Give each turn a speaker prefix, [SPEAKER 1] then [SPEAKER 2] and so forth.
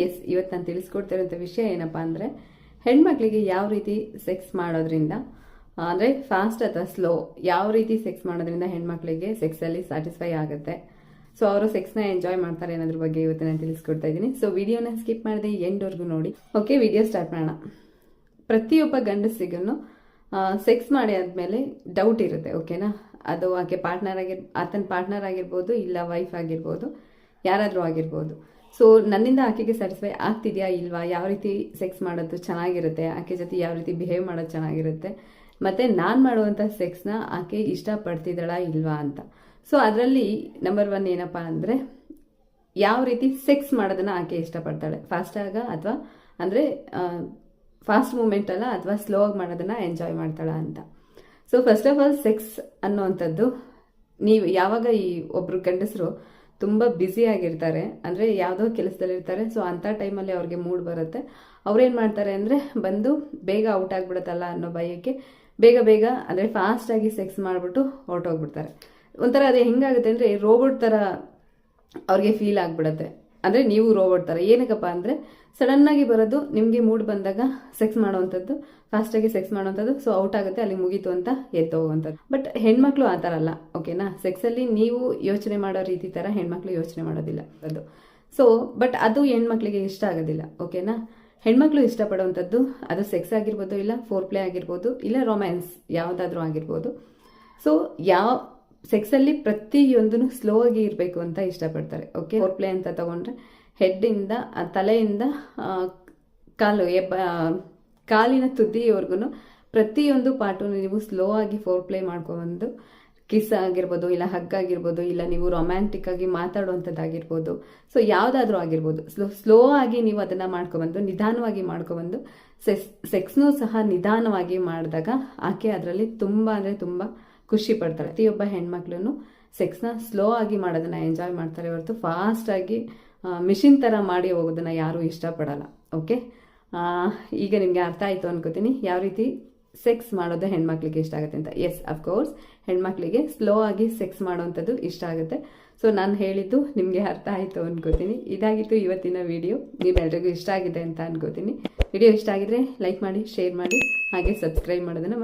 [SPEAKER 1] S, ಇವತ್ತು ನಾನು ತಿಳಿಸ್ಕೊಡ್ತಿರೋಂಥ ವಿಷಯ ಏನಪ್ಪ ಅಂದರೆ, ಹೆಣ್ಮಕ್ಳಿಗೆ ಯಾವ ರೀತಿ ಸೆಕ್ಸ್ ಮಾಡೋದ್ರಿಂದ ಅಂದರೆ ಫಾಸ್ಟ್ ಅಥವಾ ಸ್ಲೋ, ಯಾವ ರೀತಿ ಸೆಕ್ಸ್ ಮಾಡೋದ್ರಿಂದ ಹೆಣ್ಮಕ್ಳಿಗೆ ಸೆಕ್ಸಲ್ಲಿ ಸ್ಯಾಟಿಸ್ಫೈ ಆಗುತ್ತೆ, ಸೊ ಅವರು ಸೆಕ್ಸ್ನ ಎಂಜಾಯ್ ಮಾಡ್ತಾರೆ ಅನ್ನೋದ್ರ ಬಗ್ಗೆ ಇವತ್ತು ನಾನು ತಿಳಿಸ್ಕೊಡ್ತಾ ಇದ್ದೀನಿ. ಸೊ ವಿಡಿಯೋನ ಸ್ಕಿಪ್ ಮಾಡಿದೆ ಎಂಡ್ವರೆಗೂ ನೋಡಿ. ಓಕೆ, ವಿಡಿಯೋ ಸ್ಟಾರ್ಟ್ ಮಾಡೋಣ. ಪ್ರತಿಯೊಬ್ಬ ಗಂಡಸಿಗೂ ಸೆಕ್ಸ್ ಮಾಡಿ ಆದಮೇಲೆ ಡೌಟ್ ಇರುತ್ತೆ, ಓಕೆನಾ? ಅದು ಆಕೆ ಆತನ ಪಾರ್ಟ್ನರ್ ಆಗಿರ್ಬೋದು, ಇಲ್ಲ ವೈಫ್ ಆಗಿರ್ಬೋದು, ಯಾರಾದರೂ ಆಗಿರ್ಬೋದು. ಸೊ ನನ್ನಿಂದ ಆಕೆಗೆ ಸ್ಯಾಟಿಸ್ಫೈ ಆಗ್ತಿದೆಯಾ ಇಲ್ವಾ, ಯಾವ ರೀತಿ ಸೆಕ್ಸ್ ಮಾಡೋದು ಚೆನ್ನಾಗಿರುತ್ತೆ, ಆಕೆ ಜೊತೆ ಯಾವ ರೀತಿ ಬಿಹೇವ್ ಮಾಡೋದು ಚೆನ್ನಾಗಿರುತ್ತೆ, ಮತ್ತು ನಾನು ಮಾಡುವಂಥ ಸೆಕ್ಸ್ನ ಆಕೆ ಇಷ್ಟಪಡ್ತಿದ್ದಾಳಾ ಇಲ್ವಾ ಅಂತ. ಸೊ ಅದರಲ್ಲಿ ನಂಬರ್ 1 ಏನಪ್ಪ ಅಂದರೆ, ಯಾವ ರೀತಿ ಸೆಕ್ಸ್ ಮಾಡೋದನ್ನು ಆಕೆ ಇಷ್ಟಪಡ್ತಾಳೆ, ಫಾಸ್ಟಾಗ ಅಥವಾ ಅಂದರೆ ಫಾಸ್ಟ್ ಮೂಮೆಂಟ್ ಅಲ್ಲ ಅಥವಾ ಸ್ಲೋ ಆಗಿ ಮಾಡೋದನ್ನು ಎಂಜಾಯ್ ಮಾಡ್ತಾಳ ಅಂತ. So first of all sex ಅನ್ನೋವಂಥದ್ದು, ನೀವು ಯಾವಾಗ ಈ ಒಬ್ಬರು ಗಂಡಸರು ತುಂಬ ಬ್ಯುಸಿ ಆಗಿರ್ತಾರೆ, ಅಂದರೆ ಯಾವುದೋ ಕೆಲಸದಲ್ಲಿರ್ತಾರೆ, ಸೊ ಅಂಥ ಟೈಮಲ್ಲಿ ಅವ್ರಿಗೆ ಮೂಡ್ ಬರುತ್ತೆ, ಅವ್ರೇನು ಮಾಡ್ತಾರೆ ಅಂದರೆ ಬಂದು ಬೇಗ ಔಟ್ ಆಗಿಬಿಡುತ್ತಲ್ಲ ಅನ್ನೋ ಭಯಕ್ಕೆ ಬೇಗ ಅಂದರೆ ಫಾಸ್ಟಾಗಿ ಸೆಕ್ಸ್ ಮಾಡಿಬಿಟ್ಟು ಹೊರಟೋಗ್ಬಿಡ್ತಾರೆ. ಒಂಥರ ಅದು ಹೆಂಗಾಗುತ್ತೆ ಅಂದರೆ ರೋಬೋಟ್ ಥರ ಅವ್ರಿಗೆ ಫೀಲ್ ಆಗಿಬಿಡುತ್ತೆ. ಅಂದರೆ ನೀವು ರೋಬೋಟ್ ಥರ ಏನಕ್ಕಪ್ಪ ಅಂದರೆ ಸಡನ್ನಾಗಿ ಬರೋದು, ನಿಮಗೆ ಮೂಡ್ ಬಂದಾಗ ಸೆಕ್ಸ್ ಮಾಡೋವಂಥದ್ದು, ಫಾಸ್ಟಾಗಿ ಸೆಕ್ಸ್ ಮಾಡೋವಂಥದ್ದು, ಸೊ ಔಟ್ ಆಗುತ್ತೆ, ಅಲ್ಲಿ ಮುಗೀತು ಅಂತ ಎದ್ದು ಹೋಗುವಂಥದ್ದು. ಬಟ್ ಹೆಣ್ಮಕ್ಳು ಆ ಥರ ಅಲ್ಲ, ಓಕೆನಾ? ಸೆಕ್ಸಲ್ಲಿ ನೀವು ಯೋಚನೆ ಮಾಡೋ ರೀತಿ ಥರ ಹೆಣ್ಮಕ್ಳು ಯೋಚನೆ ಮಾಡೋದಿಲ್ಲ ಅದು. ಸೊ ಬಟ್ ಅದು ಹೆಣ್ಮಕ್ಳಿಗೆ ಇಷ್ಟ ಆಗೋದಿಲ್ಲ, ಓಕೆನಾ? ಹೆಣ್ಮಕ್ಳು ಇಷ್ಟಪಡುವಂಥದ್ದು ಅದು ಸೆಕ್ಸ್ ಆಗಿರ್ಬೋದು, ಇಲ್ಲ ಫೋರ್ ಪ್ಲೇ ಆಗಿರ್ಬೋದು, ಇಲ್ಲ ರೊಮ್ಯಾನ್ಸ್ ಯಾವುದಾದ್ರೂ ಆಗಿರ್ಬೋದು. ಸೊ ಸೆಕ್ಸಲ್ಲಿ ಪ್ರತಿಯೊಂದೂ ಸ್ಲೋ ಆಗಿ ಇರಬೇಕು ಅಂತ ಇಷ್ಟಪಡ್ತಾರೆ, ಓಕೆ? ಫೋರ್ ಪ್ಲೇ ಅಂತ ತಗೊಂಡ್ರೆ ಹೆಡ್ಡಿಂದ ತಲೆಯಿಂದ ಕಾಲಿನ ತುದಿಯವರೆಗೂ ಪ್ರತಿಯೊಂದು ಪಾರ್ಟು ನೀವು ಸ್ಲೋ ಆಗಿ ಫೋರ್ ಪ್ಲೇ ಮಾಡ್ಕೊಬಂದು, ಕಿಸ್ ಆಗಿರ್ಬೋದು, ಇಲ್ಲ ಹಗ್ ಆಗಿರ್ಬೋದು, ಇಲ್ಲ ನೀವು ರೊಮ್ಯಾಂಟಿಕ್ ಆಗಿ ಮಾತಾಡುವಂಥದ್ದಾಗಿರ್ಬೋದು, ಸೊ ಯಾವುದಾದ್ರೂ ಆಗಿರ್ಬೋದು, ಸ್ಲೋ ಆಗಿ ನೀವು ಅದನ್ನು ಮಾಡ್ಕೊಬಂದು, ನಿಧಾನವಾಗಿ ಮಾಡ್ಕೊಬಂದು ಸೆಕ್ಸ್ನೂ ಸಹ ನಿಧಾನವಾಗಿ ಮಾಡಿದಾಗ ಆಕೆ ಅದರಲ್ಲಿ ತುಂಬ ಅಂದರೆ ತುಂಬ ಖುಷಿ ಪಡ್ತಾಳೆ. ಪ್ರತಿಯೊಬ್ಬ ಹೆಣ್ಮಕ್ಳು ಸೆಕ್ಸ್ನ ಸ್ಲೋ ಆಗಿ ಮಾಡೋದನ್ನ ಎಂಜಾಯ್ ಮಾಡ್ತಾರೆ ಹೊರತು ಫಾಸ್ಟಾಗಿ ಮಿಷಿನ್ ಥರ ಮಾಡಿ ಹೋಗೋದನ್ನು ಯಾರೂ ಇಷ್ಟಪಡಲ್ಲ, ಓಕೆ? ಈಗ ನಿಮಗೆ ಅರ್ಥ ಆಯಿತು ಅನ್ಕೋತೀನಿ ಯಾವ ರೀತಿ ಸೆಕ್ಸ್ ಮಾಡೋದು ಹೆಣ್ಮಕ್ಳಿಗೆ ಇಷ್ಟ ಆಗುತ್ತೆ ಅಂತ. ಎಸ್, ಅಫ್ಕೋರ್ಸ್ ಹೆಣ್ಮಕ್ಳಿಗೆ ಸ್ಲೋ ಆಗಿ ಸೆಕ್ಸ್ ಮಾಡೋವಂಥದ್ದು ಇಷ್ಟ ಆಗುತ್ತೆ. ಸೊ ನಾನು ಹೇಳಿದ್ದು ನಿಮಗೆ ಅರ್ಥ ಆಯಿತು ಅನ್ಕೋತೀನಿ. ಇದಾಗಿತ್ತು ಇವತ್ತಿನ ವಿಡಿಯೋ. ನೀವೆಲ್ರಿಗೂ ಇಷ್ಟ ಆಗಿದೆ ಅಂತ ಅನ್ಕೋತೀನಿ. ವಿಡಿಯೋ ಇಷ್ಟ ಆಗಿದ್ರೆ ಲೈಕ್ ಮಾಡಿ, ಶೇರ್ ಮಾಡಿ, ಹಾಗೆ ಸಬ್ಸ್ಕ್ರೈಬ್ ಮಾಡೋದನ್ನು